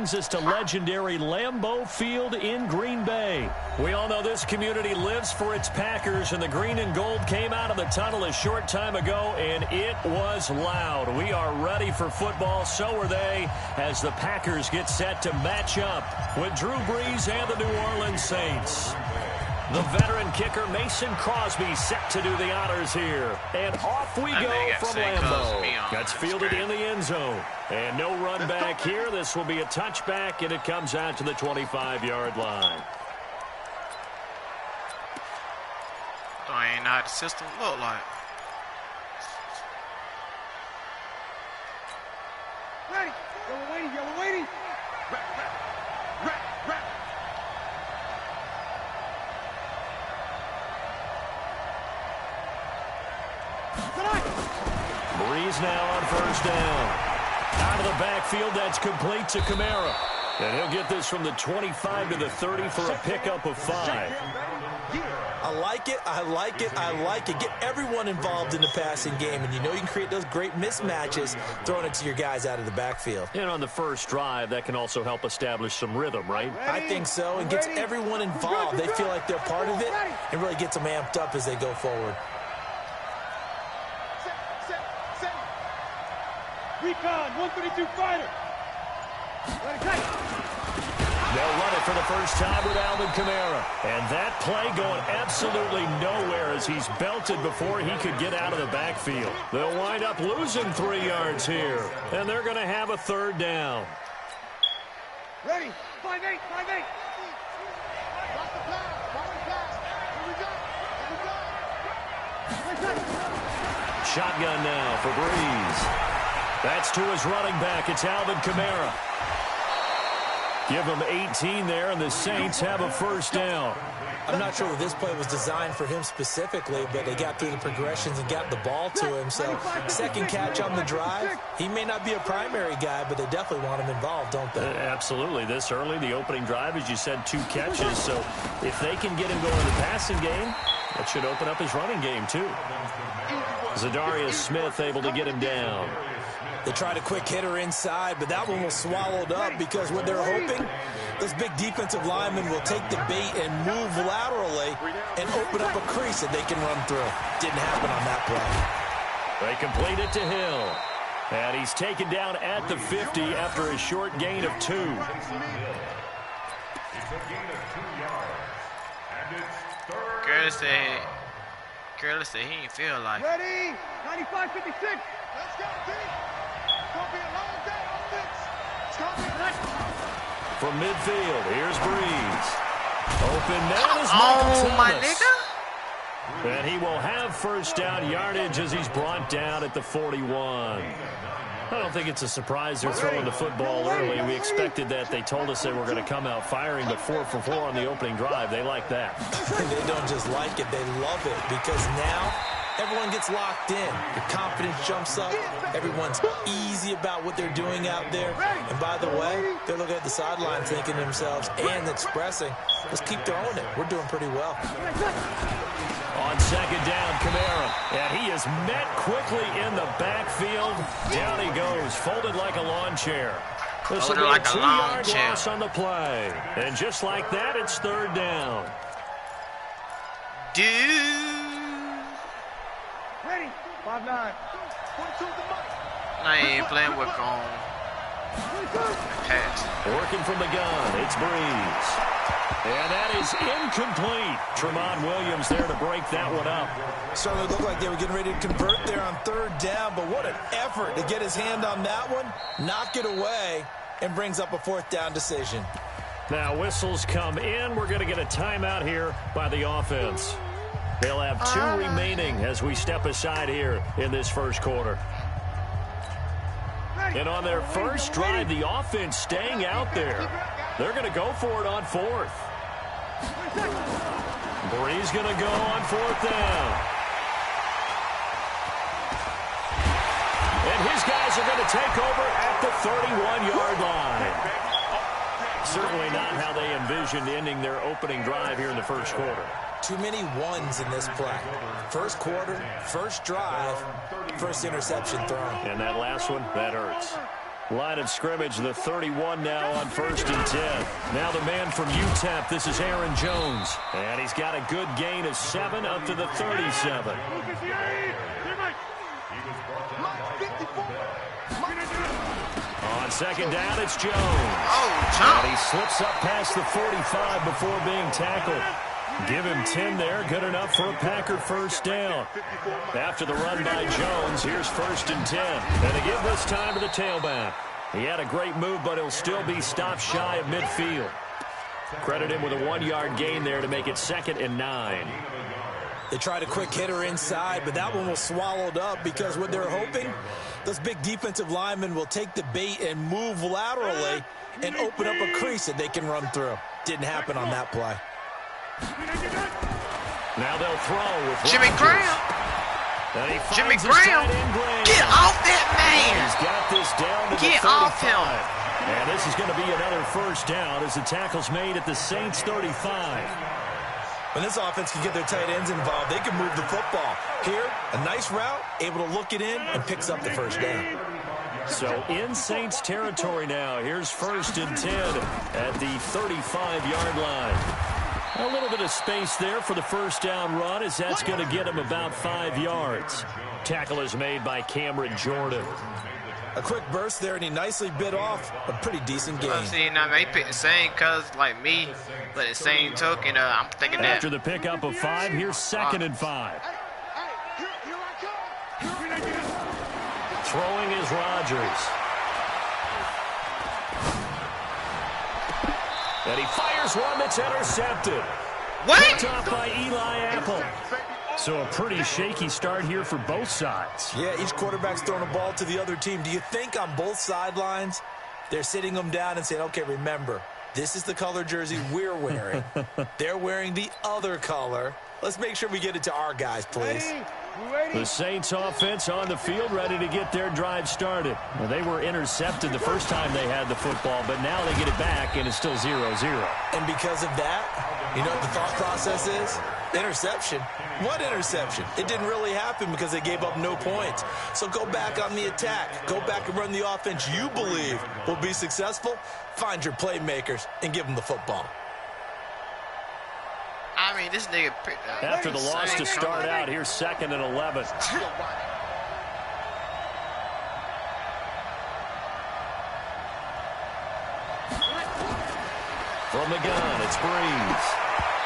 brings us to legendary Lambeau Field in Green Bay. We all know this community lives for its Packers, and the green and gold came out of the tunnel a short time ago, and it was loud. We are ready for football. So are they, as the Packers get set to match up with Drew Brees and the New Orleans Saints. The veteran kicker Mason Crosby set to do the honors here. And off we go from Lambeau. That's fielded in the end zone. And no run back here. This will be a touchback, and it comes out to the 25-yard line. I ain't know how the system look like. Ready. Yellow waiting. Yellow waiting. Brees now on first down. Out of the backfield, that's complete to Kamara. And he'll get this from the 25 to the 30 for a pickup of 5. I like it, I like it, I like it. Get everyone involved in the passing game, and you know you can create those great mismatches throwing it to your guys out of the backfield. And on the first drive, that can also help establish some rhythm, right? I think so, and gets everyone involved. They feel like they're part of it, and really gets them amped up as they go forward. Recon, 132 fighter. They'll run it for the first time with Alvin Kamara. And that play going absolutely nowhere as he's belted before he could get out of the backfield. They'll wind up losing 3 yards here. And they're going to have a third down. Ready, 5-8, 5-8. Shotgun now for Brees. That's to his running back. It's Alvin Kamara. Give him 18 there, and the Saints have a first down. I'm not sure that this play was designed for him specifically, but they got through the progressions and got the ball to him. So second catch on the drive. He may not be a primary guy, but they definitely want him involved, don't they? Absolutely. This early, the opening drive, as you said, 2 catches. So if they can get him going in the passing game, that should open up his running game too. Zadarius Smith able to get him down. They tried a quick hitter inside, but that one was swallowed up because what they're hoping, this big defensive lineman will take the bait and move laterally and open up a crease that they can run through. Didn't happen on that play. They complete it to Hill. And he's taken down at the 50 after a short gain of 2. Girl said he didn't feel like it. Ready, 95-56. Let's go, team. From midfield, here's Brees. Open man is Michael Thomas. My nigga. And he will have first down yardage as he's brought down at the 41. I don't think it's a surprise they're throwing the football early. We expected that. They told us they were going to come out firing, but 4 for 4 on the opening drive. They like that. They don't just like it, they love it, because now everyone gets locked in. The confidence jumps up. Everyone's easy about what they're doing out there. And by the way, they're looking at the sideline thinking to themselves and expressing, let's keep throwing it. We're doing pretty well. On second down, Kamara. And he is met quickly in the backfield. Down he goes, folded like a lawn chair. This will be a 2-yard loss on the play. And just like that, it's third down. Dude. Ready, 5-9. I ain't playing with gone. Pass. Working from the gun, it's Brees. And that is incomplete. Tramon Williams there to break that one up. Certainly looked like they were getting ready to convert there on third down, but what an effort to get his hand on that one, knock it away, and brings up a fourth down decision. Now whistles come in. We're going to get a timeout here by the offense. They'll have 2 remaining as we step aside here in this first quarter. And on their first drive, the offense staying out there. They're going to go for it on 4th. Brees going to go on 4th down. And his guys are going to take over at the 31-yard line. Certainly not how they envisioned ending their opening drive here in the first quarter. Too many ones in this play. First quarter, first drive, first interception thrown. And that last one, that hurts. Line of scrimmage, the 31 now on 1st and 10. Now the man from UTEP, this is Aaron Jones. And he's got a good gain of 7 up to the 37. On 2nd down, it's Jones. And he slips up past the 45 before being tackled. Give him 10 there, good enough for a Packer 1st down. After the run by Jones, here's 1st and 10. And they give this time to the tailback. He had a great move, but he'll still be stopped shy of midfield. Credit him with a 1-yard gain there to make it 2nd and 9. They tried a quick hitter inside, but that one was swallowed up because what they're hoping, those big defensive linemen will take the bait and move laterally and open up a crease that they can run through. Didn't happen on that play. Now they'll throw with Jimmy Graham. Jimmy Graham. Get off that man. He's got this down to Get the 35. off him. And this is going to be another 1st down as the tackle's made at the Saints 35. When this offense can get their tight ends involved, they can move the football. Here, a nice route, able to look it in, and picks up the 1st down. So in Saints territory now. Here's 1st and 10 at the 35-yard line. A little bit of space there for the 1st down run as that's going to get him about 5 yards. Tackle is made by Cameron Jordan. A quick burst there, and he nicely bit off a pretty decent game. See, now they picked the same cuz like me, but the same token, I'm thinking that. After the pickup of 5, here's 2nd and 5. Throwing is Rodgers. And he fires one that's intercepted. What? Picked off by Eli Apple. So a pretty shaky start here for both sides. Yeah, each quarterback's throwing a ball to the other team. Do you think on both sidelines they're sitting them down and saying, okay, remember, this is the color jersey we're wearing. They're wearing the other color. Let's make sure we get it to our guys, please. The Saints offense on the field ready to get their drive started. Well, they were intercepted the first time they had the football, but now they get it back, and it's still 0-0. And because of that, you know what the thought process is? Interception. What interception? It didn't really happen because they gave up no points. So go back on the attack. Go back and run the offense you believe will be successful. Find your playmakers and give them the football. I mean, this nigga picked up. After the loss to start out, here's 2nd and 11. From the gun, it's Breeze.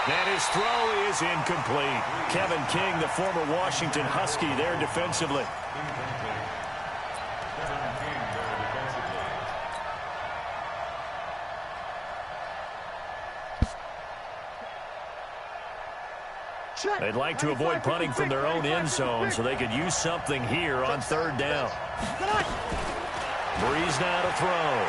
And his throw is incomplete. Kevin King, the former Washington Husky, there defensively. They'd like to avoid punting from their own end zone so they could use something here on 3rd down. Breeze now to throw.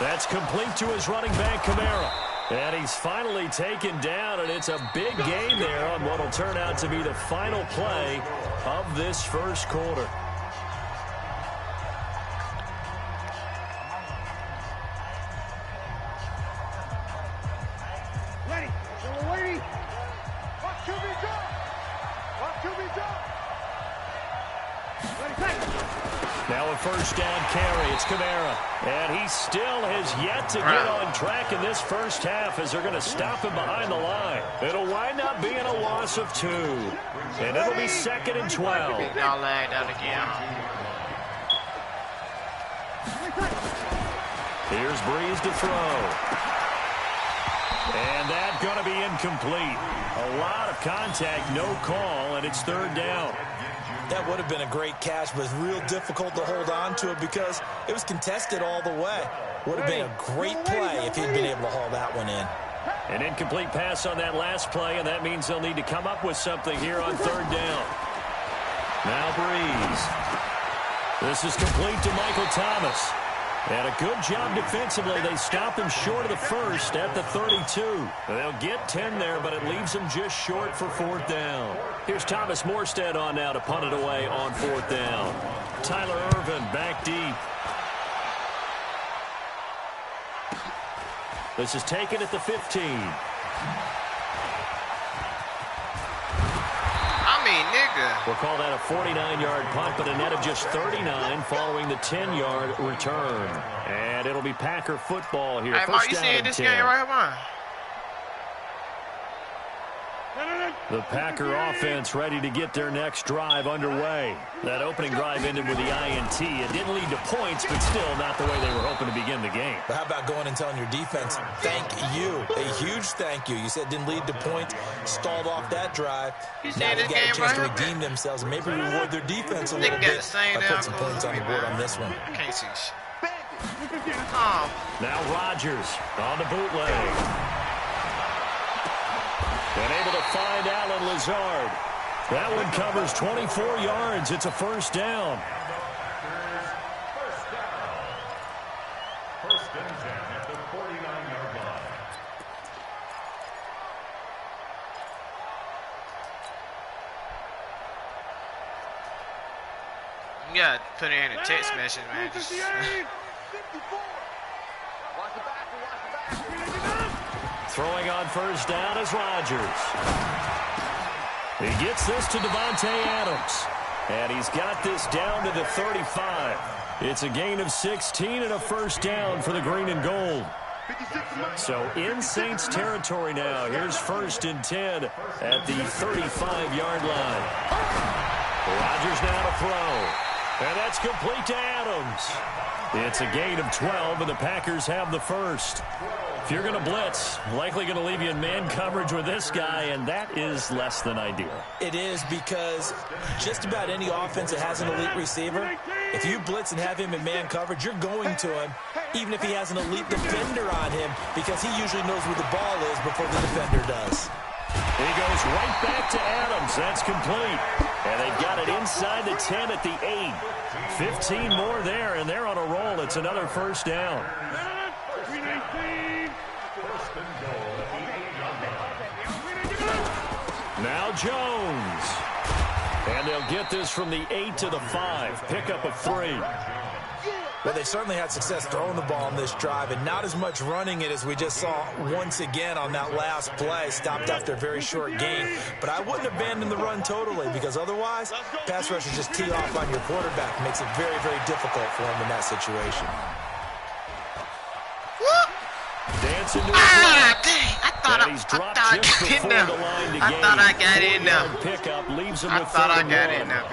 That's complete to his running back, Kamara. And he's finally taken down, and it's a big gain there on what will turn out to be the final play of this 1st quarter. Now a 1st down carry. It's Kamara. And he still has yet to get on track in this 1st half as they're going to stop him behind the line. It'll wind up being a loss of 2. And it'll be 2nd and 12. Y'all lagged out again. Here's Breeze to throw. And that's going to be incomplete. A lot of contact, no call, and it's 3rd down. That would have been a great catch, but it's real difficult to hold on to it because it was contested all the way. Would have been a great play if he'd been able to haul that one in. An incomplete pass on that last play, and that means they'll need to come up with something here on 3rd down. Now Breeze. This is complete to Michael Thomas. And a good job defensively. They stop him short of the 1st at the 32. They'll get 10 there, but it leaves them just short for 4th down. Here's Thomas Morstead on now to punt it away on 4th down. Tyler Ervin back deep. This is taken at the 15. I nigga. We'll call that a 49-yard punt, but a net of just 39 following the 10-yard return. And it'll be Packer football here. Hey, Mark, you seeing this game right here? The Packer offense ready to get their next drive underway. That opening drive ended with the INT. It didn't lead to points, but still not the way they were hoping to begin the game. But how about going and telling your defense, thank you, a huge thank you. You said didn't lead to points, stalled off that drive. Now they got a chance to redeem themselves and maybe reward their defense a little bit by putting some points on the board on this one. I can't see shit. Now Rodgers on the bootleg. And able to find Allen Lazard. That one covers 24 yards. It's a first down. First and 10 at the 49-yard line. You gotta put it in a text message, man. Just Throwing on first down is Rodgers. He gets this to Davante Adams. And he's got this down to the 35. It's a gain of 16 and a first down for the green and gold. So in Saints territory now. Here's first and 10 at the 35-yard line. Rodgers now to throw. And that's complete to Adams. It's a gain of 12, and the Packers have the first. If you're going to blitz, likely going to leave you in man coverage with this guy, and that is less than ideal. It is because just about any offense that has an elite receiver, if you blitz and have him in man coverage, you're going to him, even if he has an elite defender on him, because he usually knows where the ball is before the defender does. He goes right back to Adams. That's complete. And they've got it inside the 10 at the 8. 15 more there, and they're on a roll. It's another first down. Now Jones. And they'll get this from the 8 to the 5. Pickup of 3. Well, they certainly had success throwing the ball on this drive and not as much running it as we just saw once again on that last play. Stopped after a very short gain. But I wouldn't abandon the run totally because otherwise, pass rushers just tee off on your quarterback. Makes it very, very difficult for him in that situation. Dancing to the dang. I thought I got in there.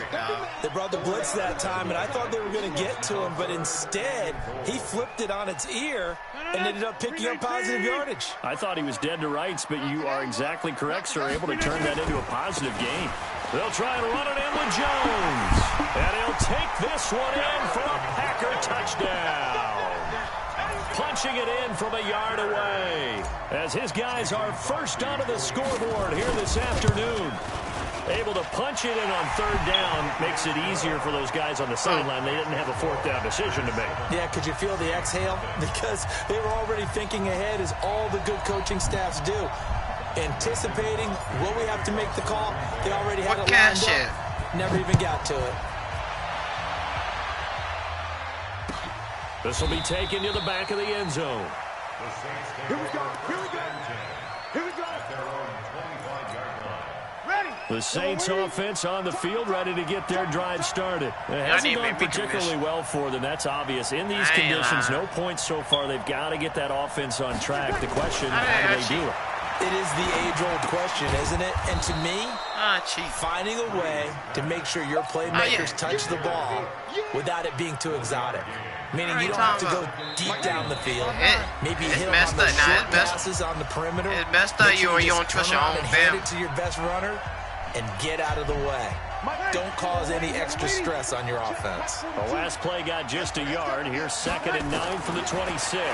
They brought the blitz that time, and I thought they were going to get to him, but instead, he flipped it on its ear and ended up picking up positive yardage. I thought he was dead to rights, but you are exactly correct, sir. Able to turn that into a positive gain. They'll try and run it in with Jones. And he'll take this one in for a Packer touchdown. Punching it in from a yard away as his guys are first onto the scoreboard here this afternoon. Able to punch it in on third down makes it easier for those guys on the sideline. They didn't have a fourth down decision to make. Yeah, could you feel the exhale? Because they were already thinking ahead, as all the good coaching staffs do. Anticipating what we have to make the call. They already had it lined up. Never even got to it. This will be taken to the back of the end zone. Here we go. Here we go. Here we go. Ready. The Saints offense on the field, ready to get their drive started. It hasn't gone particularly well for them. That's obvious. In these conditions, no points so far. They've got to get that offense on track. The question, how do they do it? It is the age-old question, isn't it? And to me, finding a way to make sure your playmakers touch the ball without it being too exotic. Meaning you don't have to go deep down the field. Maybe hit them on the short passes on the perimeter. It's best that you don't trust your own hand it to your best runner and get out of the way. Don't cause any extra stress on your offense. The last play got just a yard. Here's 2nd and 9 from the 26.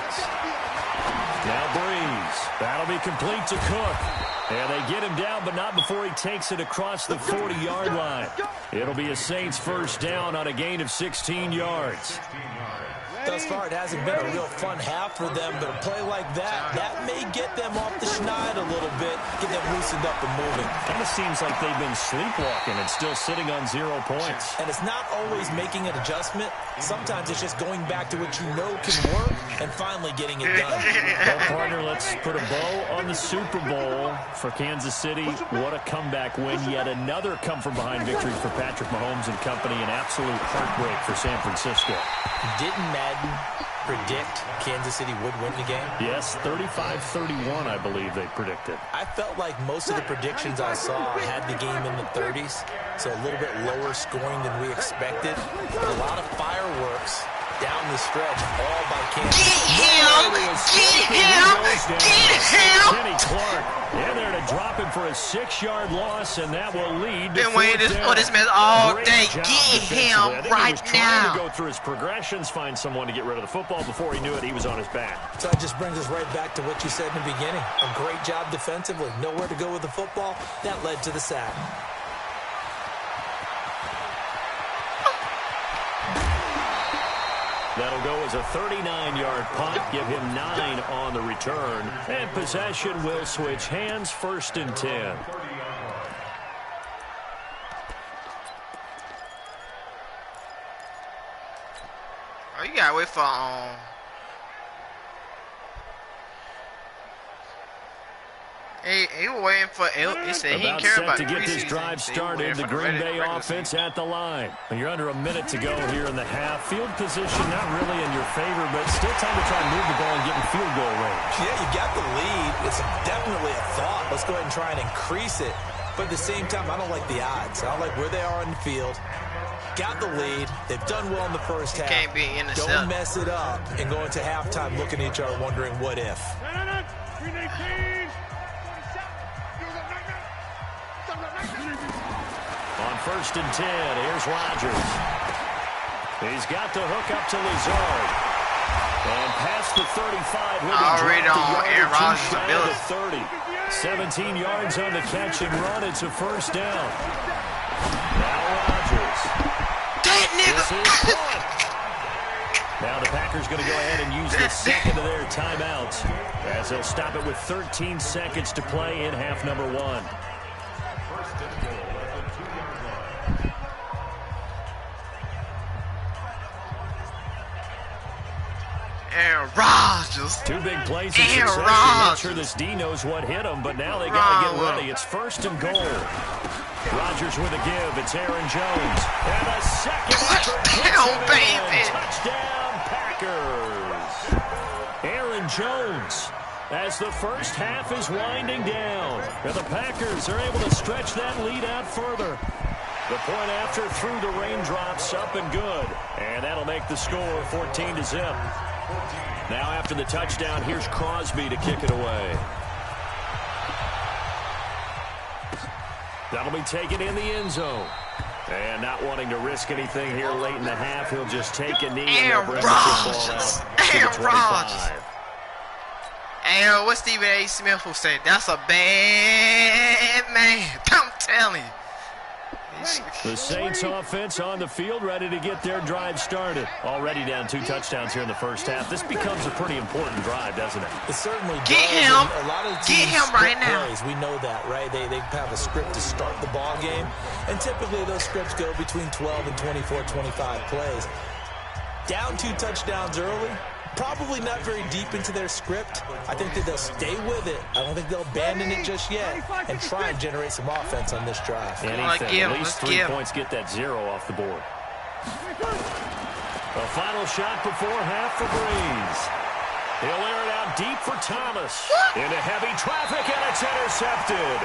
Now Breeze. That'll be complete to Cook. And they get him down, but not before he takes it across the 40-yard line. It'll be a Saints first down on a gain of 16 yards. Thus far, it hasn't been a real fun half for them, but a play like that may get them off the schneid a little bit, get them loosened up and moving. Kind of seems like they've been sleepwalking and still sitting on 0 points. And it's not always making an adjustment. Sometimes it's just going back to what you know can work and finally getting it done. Well, partner, let's put a bow on the Super Bowl for Kansas City. What a comeback win. Yet another come-from-behind victory for Patrick Mahomes and company. An absolute heartbreak for San Francisco. Didn't Madden predict Kansas City would win the game? Yes, 35-31, I believe they predicted. I felt like most of the predictions I saw had the game in the 30s, so a little bit lower scoring than we expected. But a lot of fireworks down the stretch, all by Kansas. Get him! Kenny Clark in there to drop him for a 6-yard loss, and that will lead to been waiting for this man all day. Get him right now. He was trying to go through his progressions, find someone to get rid of the football. Before he knew it, he was on his back. So that just brings us right back to what you said in the beginning. A great job defensively. Nowhere to go with the football. That led to the sack. That'll go as a 39-yard punt, give him 9 on the return, and possession will switch hands, 1st and 10. Oh, you gotta wait for He was waiting for he said he didn't care about to get this drive started. The Green Bay offense at the line. You're under a minute to go here in the half. Field position not really in your favor, but still time to try and move the ball and get in field goal range. Yeah, you got the lead. It's definitely a thought. Let's go ahead and try and increase it. But at the same time, I don't like the odds. I don't like where they are on the field. Got the lead. They've done well in the first half. Can't be in the Don't mess it up and go into halftime looking at each other wondering what if. On 1st and 10, here's Rodgers. He's got the hook up to Lazard. And past the 35, he'll be already on Aaron Rodgers' to ability. 30. 17 yards on the catch and run. It's a 1st down. Now Rodgers. That nigga. Now the Packers going to go ahead and use the second of their timeouts as they'll stop it with 13 seconds to play in half number 1. Aaron Rodgers. 2 big plays in succession. Make sure this D knows what hit him, but now they got to get ready. It's 1st and goal. Rodgers with a give. It's Aaron Jones. And a second effort. Touchdown, baby. Touchdown, Packers. Aaron Jones, as the first half is winding down. And the Packers are able to stretch that lead out further. The point after through the raindrops, up and good. And that'll make the score 14-0. Now after the touchdown, here's Crosby to kick it away. That'll be taken in the end zone. And not wanting to risk anything here late in the half, he'll just take a knee and they'll bring the football out. Aaron Rodgers. Hey, what Stephen A. Smith will say? That's a bad man. I'm telling you. The Saints offense on the field, ready to get their drive started. Already down 2 touchdowns here in the first half. This becomes a pretty important drive, doesn't it? It certainly does. Get him. A lot of Get him right now. Plays. We know that, right? They have a script to start the ball game, and typically those scripts go between 12 and 24, 25 plays. Down 2 touchdowns early. Probably not very deep into their script. I think that they'll stay with it. I don't think they'll abandon it just yet and try and generate some offense on this drive. Anything, at least 3 points, get that 0 off the board. A final shot before half for Breeze. He'll air it out deep for Thomas. Into heavy traffic, and it's intercepted.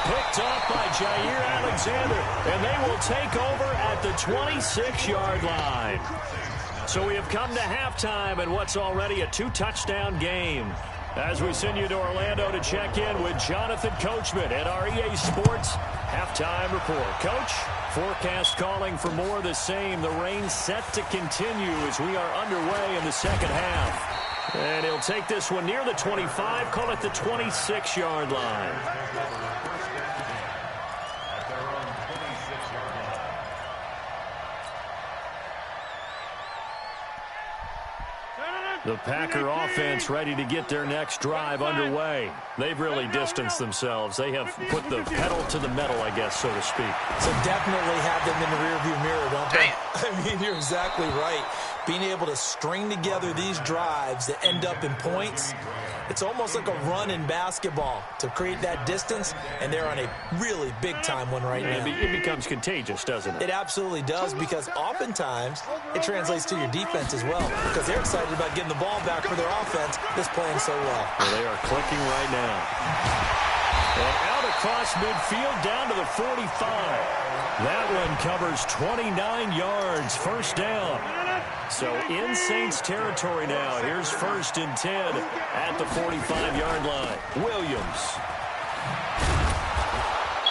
Picked up by Jair Alexander, and they will take over at the 26-yard line. So we have come to halftime in what's already a 2-touchdown game. As we send you to Orlando to check in with Jonathan Coachman at our EA Sports Halftime Report. Coach, forecast calling for more of the same. The rain set to continue as we are underway in the second half. And he'll take this one near the 25, call it the 26-yard line. The Packer offense ready to get their next drive underway. They've really distanced themselves. They have put the pedal to the metal, I guess, so to speak. So definitely have them in the rearview mirror, don't they? Damn. I mean, you're exactly right. Being able to string together these drives that end up in points, it's almost like a run in basketball to create that distance, and they're on a really big-time one right now. It becomes contagious, doesn't it? It absolutely does, because oftentimes it translates to your defense as well, because they're excited about getting the ball back for their offense that's playing so well. Well, they are clicking right now. And out across midfield down to the 45. That one covers 29 yards, first down. So in Saints territory now. Here's 1st and 10 at the 45-yard line. Williams.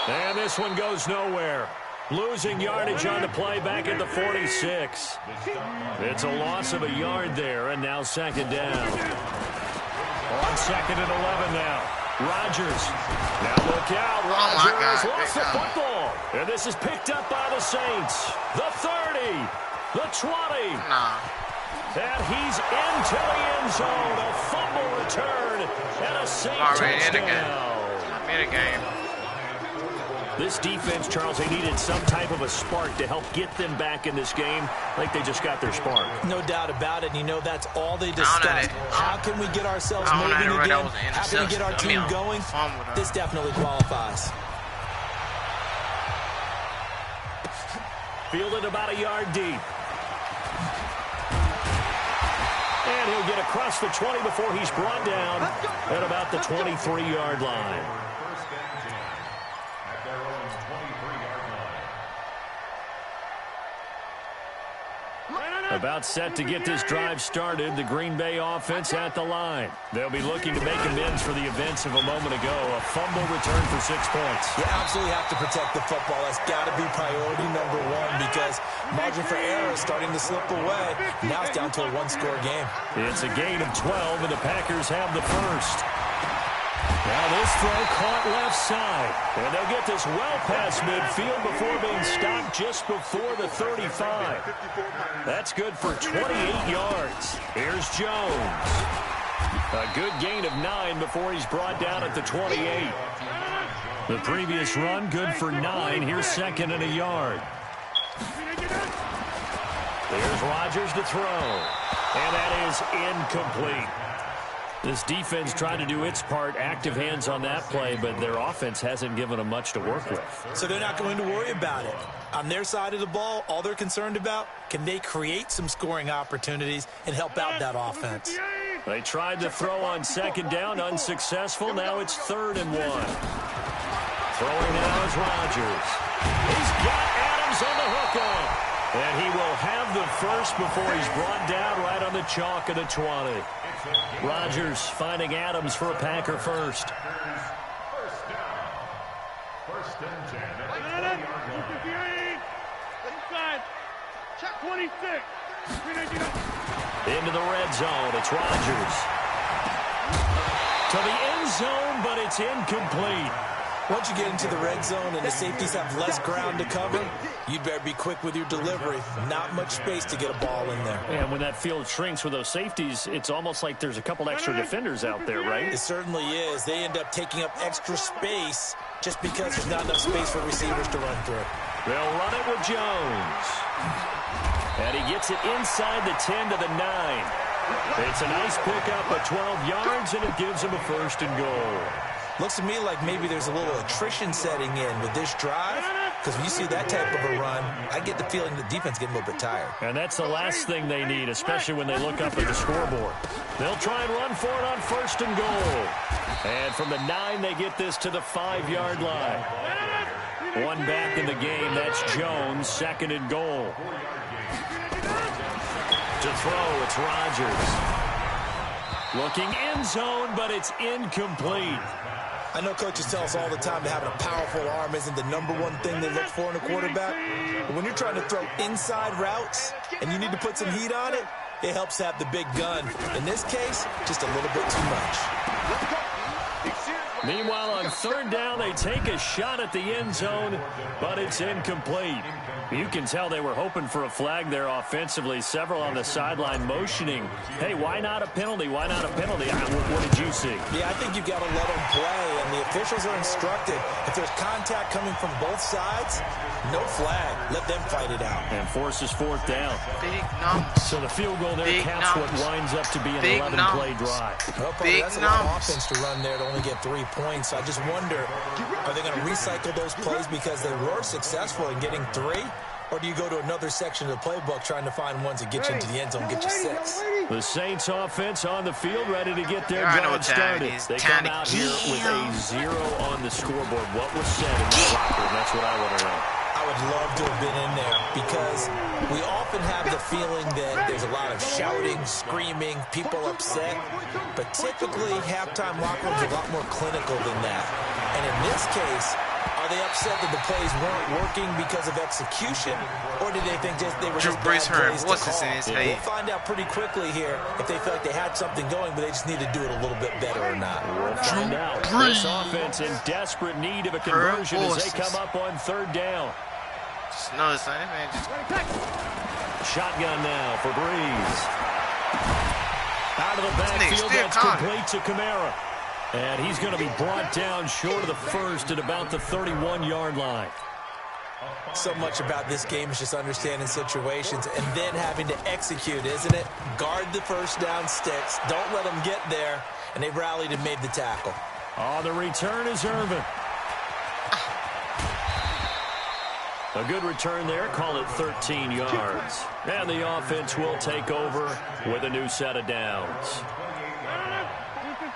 And this one goes nowhere. Losing yardage on the play back at the 46. It's a loss of a yard there, and now 2nd down. On 2nd and 11 now. Rodgers. Now look out. Rodgers lost the football. And this is picked up by the Saints. The 30. The 20. Nah. And he's into the end zone. A fumble return. And a Saints touchdown. I'm in a game. This defense, Charles, they needed some type of a spark to help get them back in this game. Like they just got their spark. No doubt about it. And you know that's all they discussed. How can we get ourselves moving again? How can we get our team going? This definitely qualifies. Fielded about a yard deep. And he'll get across the 20 before he's brought down at about the 23-yard line. About set to get this drive started. The Green Bay offense at the line. They'll be looking to make amends for the events of a moment ago. A fumble return for 6 points. You absolutely have to protect the football. That's got to be priority number one, because margin for error is starting to slip away. Now it's down to a one-score game. It's a gain of 12, and the Packers have the first. Now this throw caught left side. And they'll get this well past midfield before being stopped just before the 35. That's good for 28 yards. Here's Jones. A good gain of 9 before he's brought down at the 28. The previous run, good for 9. Here's 2nd and a yard. There's Rodgers to throw. And that is incomplete. This defense tried to do its part, active hands on that play, but their offense hasn't given them much to work with. So they're not going to worry about it. On their side of the ball, all they're concerned about, can they create some scoring opportunities and help out that offense? They tried to throw on 2nd down, unsuccessful. Now it's 3rd and 1. Throwing now is Rodgers. He's got Adams on the hook on. And he will have the first before he's brought down right on the chalk of the 20. Rodgers finding Adams for a Packer first. First down. 1st and 10 at the 20-yard line. Inside. Check 26. Into the red zone. It's Rodgers. To the end zone, but it's incomplete. Once you get into the red zone and the safeties have less ground to cover, you'd better be quick with your delivery. Not much space to get a ball in there. And when that field shrinks with those safeties, it's almost like there's a couple extra defenders out there, right? It certainly is. They end up taking up extra space just because there's not enough space for receivers to run through. They'll run it with Jones. And he gets it inside the 10 to the 9. It's a nice pickup of 12 yards, and it gives him a 1st and goal. Looks to me like maybe there's a little attrition setting in with this drive, because when you see that type of a run, I get the feeling the defense getting a little bit tired. And that's the last thing they need, especially when they look up at the scoreboard. They'll try and run for it on 1st and goal. And from the 9, they get this to the 5-yard line. One back in the game, that's Jones, 2nd and goal. To throw, it's Rodgers. Looking end zone, but it's incomplete. I know coaches tell us all the time that having a powerful arm isn't the number one thing they look for in a quarterback. But when you're trying to throw inside routes and you need to put some heat on it, it helps have the big gun. In this case, just a little bit too much. Meanwhile, on 3rd down, they take a shot at the end zone, but it's incomplete. You can tell they were hoping for a flag there offensively. Several on the sideline motioning, hey, why not a penalty? Why not a penalty? What did you see? Yeah, I think you've got to let them play, and the officials are instructed. If there's contact coming from both sides, no flag. Let them fight it out. And forces fourth down. Big numbers. So the field goal there Big counts numbers. what winds up to be an Big 11-play drive. Well, Big that's a lot of numbers. offense to run there to only get 3 points. I just wonder, are they going to recycle those plays because they were successful in getting 3? Or do you go to another section of the playbook trying to find ones that get you into the end zone, get you 6? The Saints offense on the field ready to get their I know drive what time started. it is. They Time come to out here with kill. a 0 on the scoreboard. What was said in the locker room? That's what I want to know. I would love to have been in there because we often have the feeling that there's a lot of shouting, screaming, people upset. But typically, halftime locker rooms are a lot more clinical than that. And in this case, are they upset that the plays weren't working because of execution, or did they think they were just Drew Brees bad heard plays to voices call? in his head. We'll find out pretty quickly here if they felt like they had something going, but they just need to do it a little bit better or not. We'll find out. This offense in desperate need of a conversion as they come up on 3rd down. Just notice, man. Just Shotgun now for Breeze. Out of the nigga backfield, still that's calling. complete to Kamara. And he's going to be brought down short of the first at about the 31-yard line. So much about this game is just understanding situations and then having to execute, isn't it? Guard the first down sticks. Don't let them get there. And they rallied and made the tackle. On the return is Irvin. A good return there. Call it 13 yards. And the offense will take over with a new set of downs.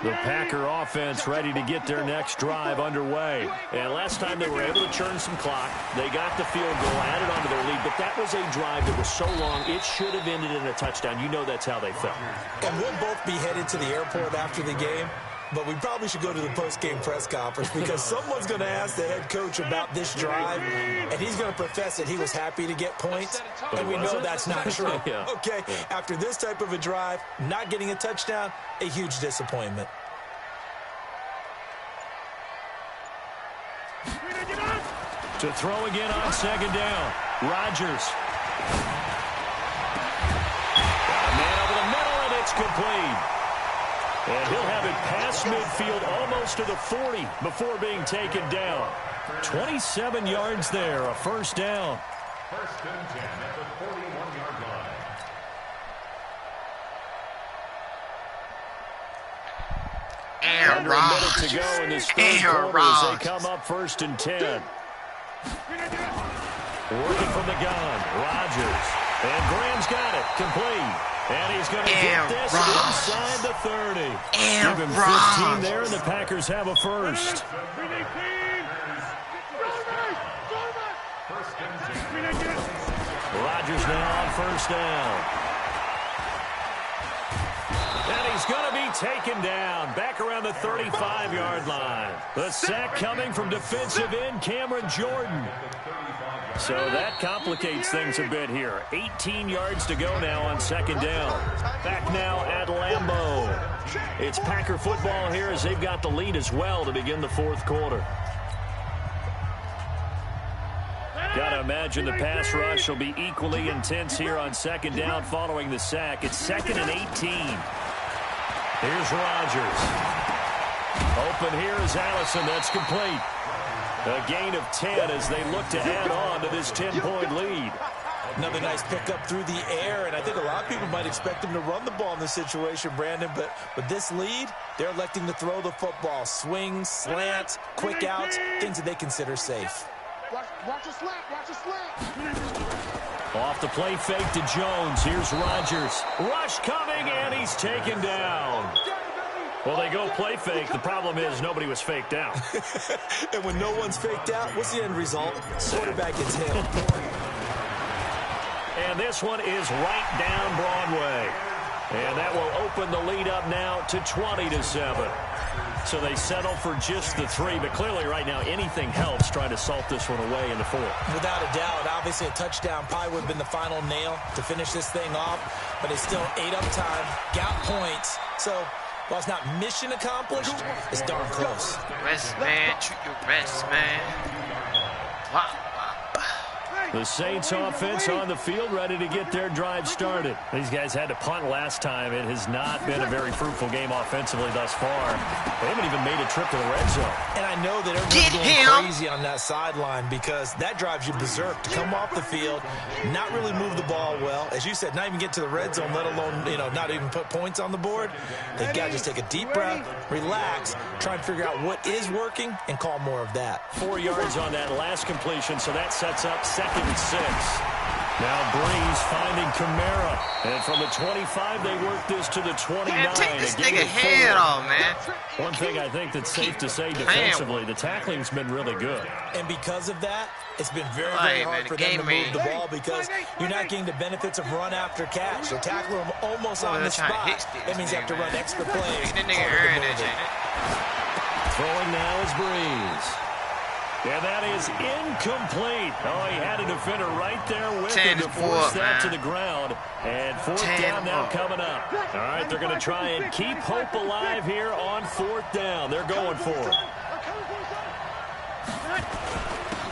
The Packer offense ready to get their next drive underway. And last time they were able to churn some clock. They got the field goal, added onto their lead. But that was a drive that was so long, it should have ended in a touchdown. You know that's how they felt. And we'll both be headed to the airport after the game. But we probably should go to the post-game press conference because someone's going to ask the head coach about this drive, and he's going to profess that he was happy to get points, and we know that's not true. Yeah. Okay, after this type of a drive, not getting a touchdown, a huge disappointment. To throw again on 2nd down. Rodgers. Got a man over the middle, and it's complete. And he'll have it past midfield almost to the 40 before being taken down. 27 yards there, a first down. 1st and 10 at the 41-yard line. Aaron Under a minute to go in this third quarter as they come up 1st and 10. Working from the gun, Rodgers. And Graham's got it, complete. And he's going to get this inside the 30. Give him 15 there, and the Packers have a first. Rodgers now on 1st down. And he's going to be taken down back around the 35-yard line. The sack coming from defensive end Cameron Jordan. So that complicates things a bit here. 18 yards to go now on 2nd down. Back now at Lambeau. It's Packer football here as they've got the lead as well to begin the 4th quarter. Got to imagine the pass rush will be equally intense here on 2nd down following the sack. It's 2nd and 18. Here's Rodgers. Open here is Allison. That's complete. A gain of 10 as they look to add on to this 10-point lead. Another nice pickup through the air, and I think a lot of people might expect him to run the ball in this situation, Brandon, but with this lead, they're electing to throw the football. Swings, slants, quick outs, things that they consider safe. Watch a slant. Watch a slant. Off the play fake to Jones. Here's Rodgers. Rush coming, and he's taken down. Well, they go play fake. The problem is nobody was faked out. And when no one's faked out, what's the end result? Quarterback gets hit. And this one is right down Broadway. And that will open the lead up now to 20-7. So they settle for just the 3, but clearly right now anything helps trying to salt this one away in the 4th. Without a doubt, obviously a touchdown probably would have been the final nail to finish this thing off, but it's still 8 up time, got points. So while it's not mission accomplished, it's darn close. Rest, man. Treat your rest, man. Wow. The Saints offense on the field, ready to get their drive started. These guys had to punt last time. It has not been a very fruitful game offensively thus far. They haven't even made a trip to the red zone. And I know that everyone's going crazy on that sideline because that drives you berserk to come off the field, not really move the ball well. As you said, not even get to the red zone, let alone, not even put points on the board. They've got to just take a deep breath, relax, try and figure out what is working, and call more of that. 4 yards on that last completion, so that sets up 2nd and 6. Now Breeze finding Kamara. And from the 25, they work this to the 29. Man, take this nigga head off, man. One thing I think that's safe to say defensively, the tackling's been really good. And because of that, it's been very, very hard for them to move the ball because you're not getting the benefits of run after catch. They tackle them almost on the spot. That means you have to run extra plays. Throwing now is Breeze. Yeah, that is incomplete. Oh, he had a defender right there with him to force that to the ground. And 4th down now coming up. All right, they're going to try and keep hope alive here on 4th down. They're going for it.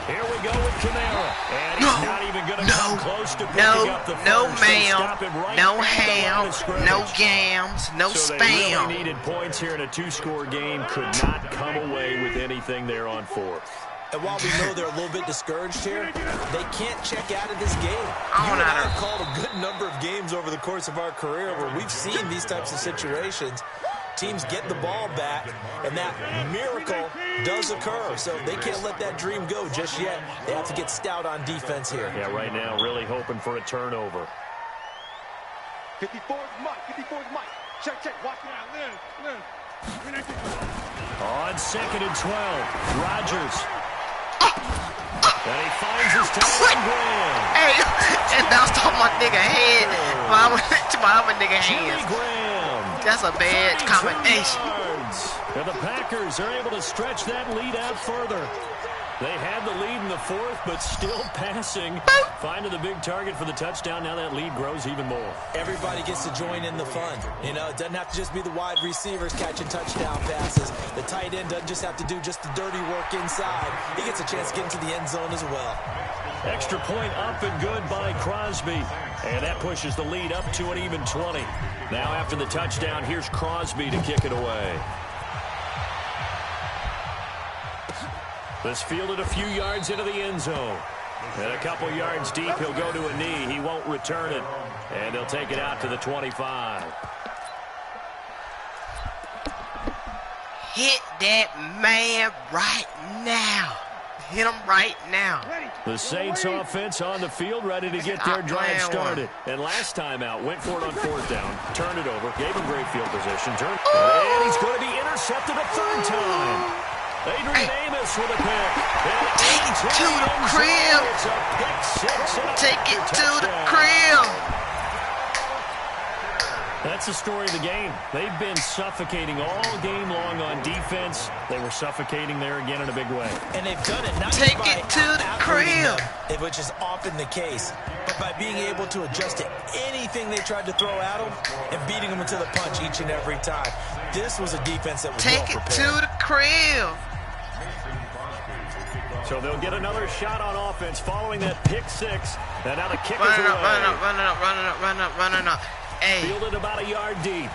Here we go with Kamara. And he's not even going to come close to picking up the first. No, ma'am. No ham. No gams. No spam. They really needed points here in a 2-score game. Could not come away with anything there on 4th. And while we know they're a little bit discouraged here, they can't check out of this game. You and I have called a good number of games over the course of our career where we've seen these types of situations. Teams get the ball back, and that miracle does occur. So they can't let that dream go just yet. They have to get stout on defense here. Yeah, right now, really hoping for a turnover. 54's Mike. Check. Watch it out. Lynn. On 2nd and 12, Rodgers. And he finds his time. Hey, and bounced off my nigga head. To my other nigga hands. That's a bad combination. And the Packers are able to stretch that lead out further. They had the lead in the 4th, but still passing. Finding the big target for the touchdown. Now that lead grows even more. Everybody gets to join in the fun. It doesn't have to just be the wide receivers catching touchdown passes. The tight end doesn't just have to do just the dirty work inside. He gets a chance to get into the end zone as well. Extra point up and good by Crosby. And that pushes the lead up to an even 20. Now after the touchdown, here's Crosby to kick it away. This fielded a few yards into the end zone. And a couple yards deep, he'll go to a knee. He won't return it. And they'll take it out to the 25. Hit that man right now. Hit him right now. The Saints offense on the field, ready to get their drive started. And last time out, went for it on 4th down, turned it over, gave him great field position, and he's going to be intercepted a 3rd time. Adrian Amos with a pick. Take it to the crib. It's a pick 6. Take it to the crib. That's the story of the game. They've been suffocating all game long on defense. They were suffocating there again in a big way. And they've done it not Take just by it to the crib, which is often the case, but by being able to adjust to anything they tried to throw at them and beating them into the punch each and every time. This was a defense that was Take well prepared. it to the crib. So they'll get another shot on offense following that pick 6. And now the kick is away. Running up. Hey. Fielded about a yard deep.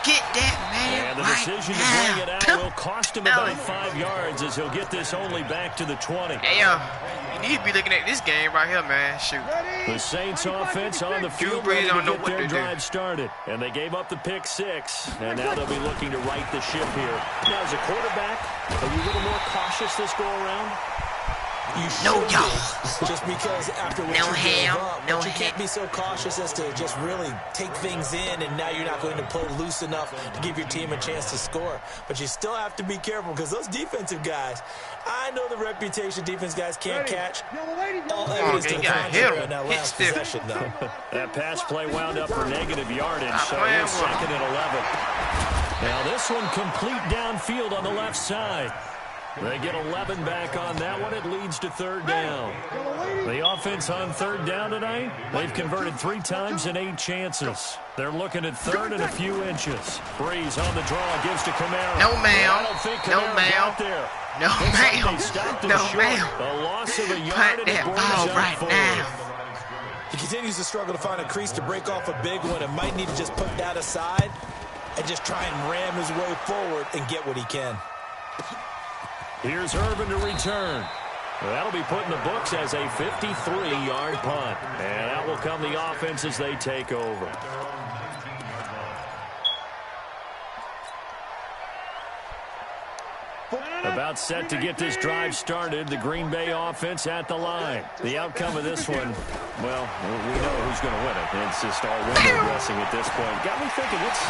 Get that man And the decision to bring it out will cost him about 5 yards as he'll get this only back to the 20. Hey, you need to be looking at this game right here, man. Shoot. The Saints offense on the field ready to get their drive started. And they gave up the pick 6. And now they'll be looking to right the ship here. Now, as a quarterback, are you a little more cautious this go around? You should be, just because after what you gave up, but you can't be so cautious as to just really take things in, and now you're not going to play loose enough to give your team a chance to score. But you still have to be careful because those defensive guys, I know the reputation defense guys can't catch. All evidence to the contrary on that last possession, though. That pass play wound up for negative yardage, so it's 2nd and 11. Now this one complete downfield on the left side. They get 11 back on that one. It leads to third down. The offense on third down tonight, they've converted 3 times in 8 chances. They're looking at third and a few inches. Breeze on the draw, gives to Kamara. No, ma'am. I don't think No, Kamara ma'am. got there. No, ma'am. No, ma'am. A loss of a yard Put and that it ball brings right up 4. now. He continues to struggle to find a crease to break off a big one and might need to just put that aside and just try and ram his way forward and get what he can. Here's Irvin to return. That'll be put in the books as a 53-yard punt. And that will come the offense as they take over. About set to get this drive started. The Green Bay offense at the line. The outcome of this one, well, we know who's going to win it. It's just all window dressing at this point. Got me thinking, what's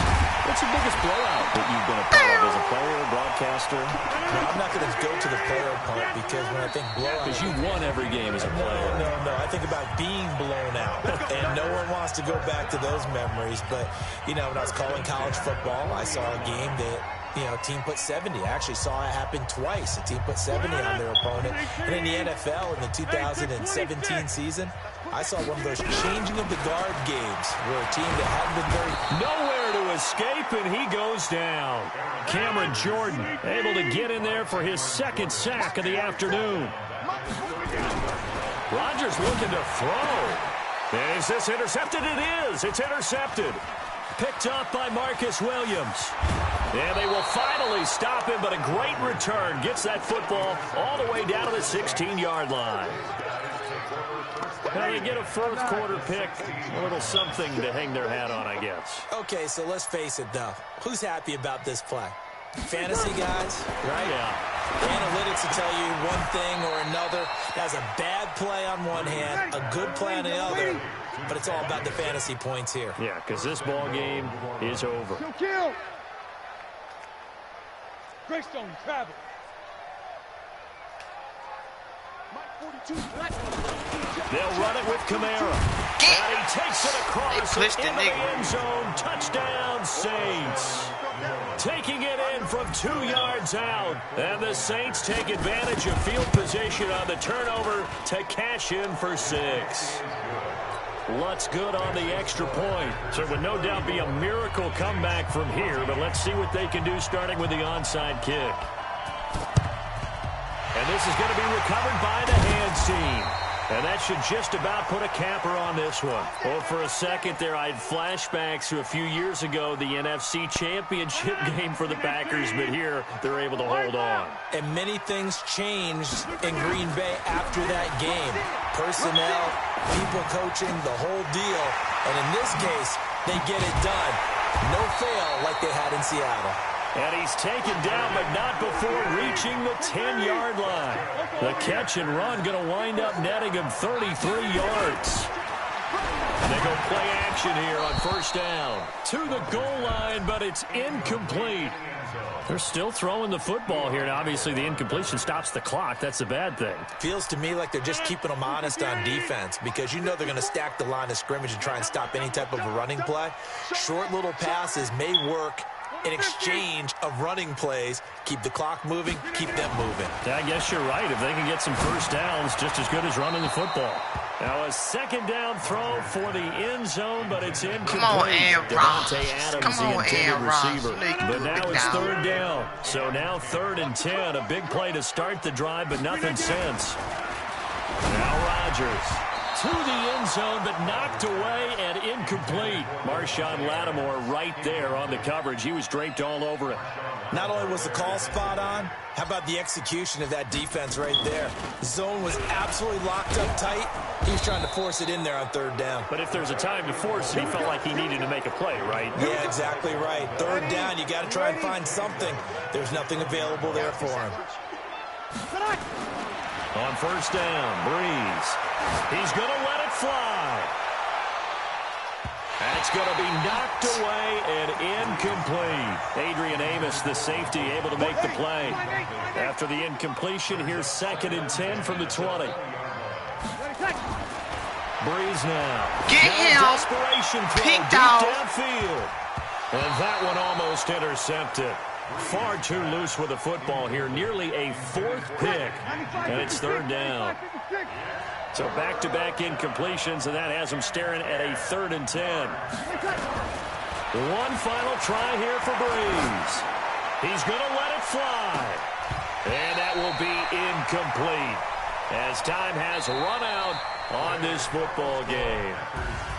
the biggest blowout that you've been a part of as a player, broadcaster? No, I'm not going to go to the player part because when I think blowout... Because you won every game as a player. No. I think about being blown out. And no one wants to go back to those memories. But, you know, when I was calling college football, I saw a game that... team put 70. I actually saw it happen twice. A team put 70 on their opponent. And in the NFL in the 2017 season, I saw one of those changing of the guard games where a team that hadn't been very... Nowhere to escape, and he goes down. Cameron Jordan able to get in there for his second sack of the afternoon. Rodgers looking to throw. Is this intercepted? It is. It's intercepted. Picked up by Marcus Williams. And they will finally stop him, but a great return. Gets that football all the way down to the 16-yard line. Now they get a fourth quarter pick. A little something to hang their hat on, I guess. Okay, so let's face it, though. Who's happy about this play? Fantasy guys, right? Yeah. Analytics will tell you one thing or another. That's a bad play on one hand, a good play on the other. But it's all about the fantasy points here. Yeah, because this ball game is over. Kill. Greystone travel. They'll run it with Kamara. And he takes it across into the end zone. Touchdown, Saints. Taking it in from 2 yards out. And the Saints take advantage of field position on the turnover to cash in for 6. Lutz good on the extra point. So it would no doubt be a miracle comeback from here, but let's see what they can do starting with the onside kick. And this is going to be recovered by the hands team. And that should just about put a capper on this one. Well, for a second there, I had flashbacks to a few years ago, the NFC Championship game for the Packers, but here they're able to hold on. And many things changed in Green Bay after that game. Personnel, people coaching, the whole deal. And in this case, they get it done. No fail like they had in Seattle. And he's taken down, but not before reaching the 10-yard line. The catch and run going to wind up netting him 33 yards. And they go play action here on first down. To the goal line, but it's incomplete. They're still throwing the football here. Now, obviously, the incompletion stops the clock. That's a bad thing. Feels to me like they're just keeping them honest on defense because you know they're going to stack the line of scrimmage and try and stop any type of a running play. Short little passes may work in exchange of running plays. Keep the clock moving, keep them moving. I guess you're right. If they can get some first downs, just as good as running the football. Now a second down throw for the end zone, but it's incomplete. Come on, Aaron Rodgers. Davante Adams, Come on, the intended Aaron receiver. Rodgers. But now it's third down. So now 3rd and 10. A big play to start the drive, but nothing since. Now Rodgers to the end zone, but knocked away and incomplete. Marshawn Lattimore right there on the coverage. He was draped all over it. Not only was the call spot on, how about the execution of that defense right there? The zone was absolutely locked up tight. He was trying to force it in there on 3rd down. But if there's a time to force it, he felt like he needed to make a play, right? Yeah, exactly right. 3rd down, you got to try and find something. There's nothing available there for him. On first down, Breeze. He's going to let it fly. That's going to be knocked away and incomplete. Adrian Amos, the safety, able to make the play. After the incompletion, here's 2nd and 10 from the 20. Breeze now. Get him. Desperation throw Picked deep off. downfield. And that one almost intercepted. Far too loose with the football here. Nearly a fourth pick. And it's third down. So back-to-back incompletions, and that has him staring at a 3rd and 10. One final try here for Breeze. He's going to let it fly. And that will be incomplete as time has run out on this football game.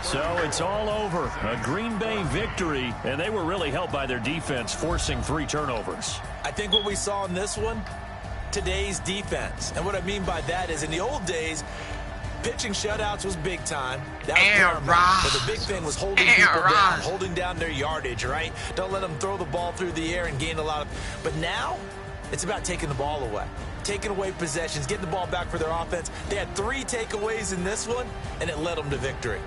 So it's all over. A Green Bay victory, and they were really helped by their defense, forcing 3 turnovers. I think what we saw in this one, today's defense. And what I mean by that is in the old days, pitching shutouts was big time. That was paramount. But the big thing was holding people down, holding down their yardage, right? Don't let them throw the ball through the air and gain a lot of... But now, it's about taking the ball away. Taking away possessions, getting the ball back for their offense. They had 3 takeaways in this one, and it led them to victory.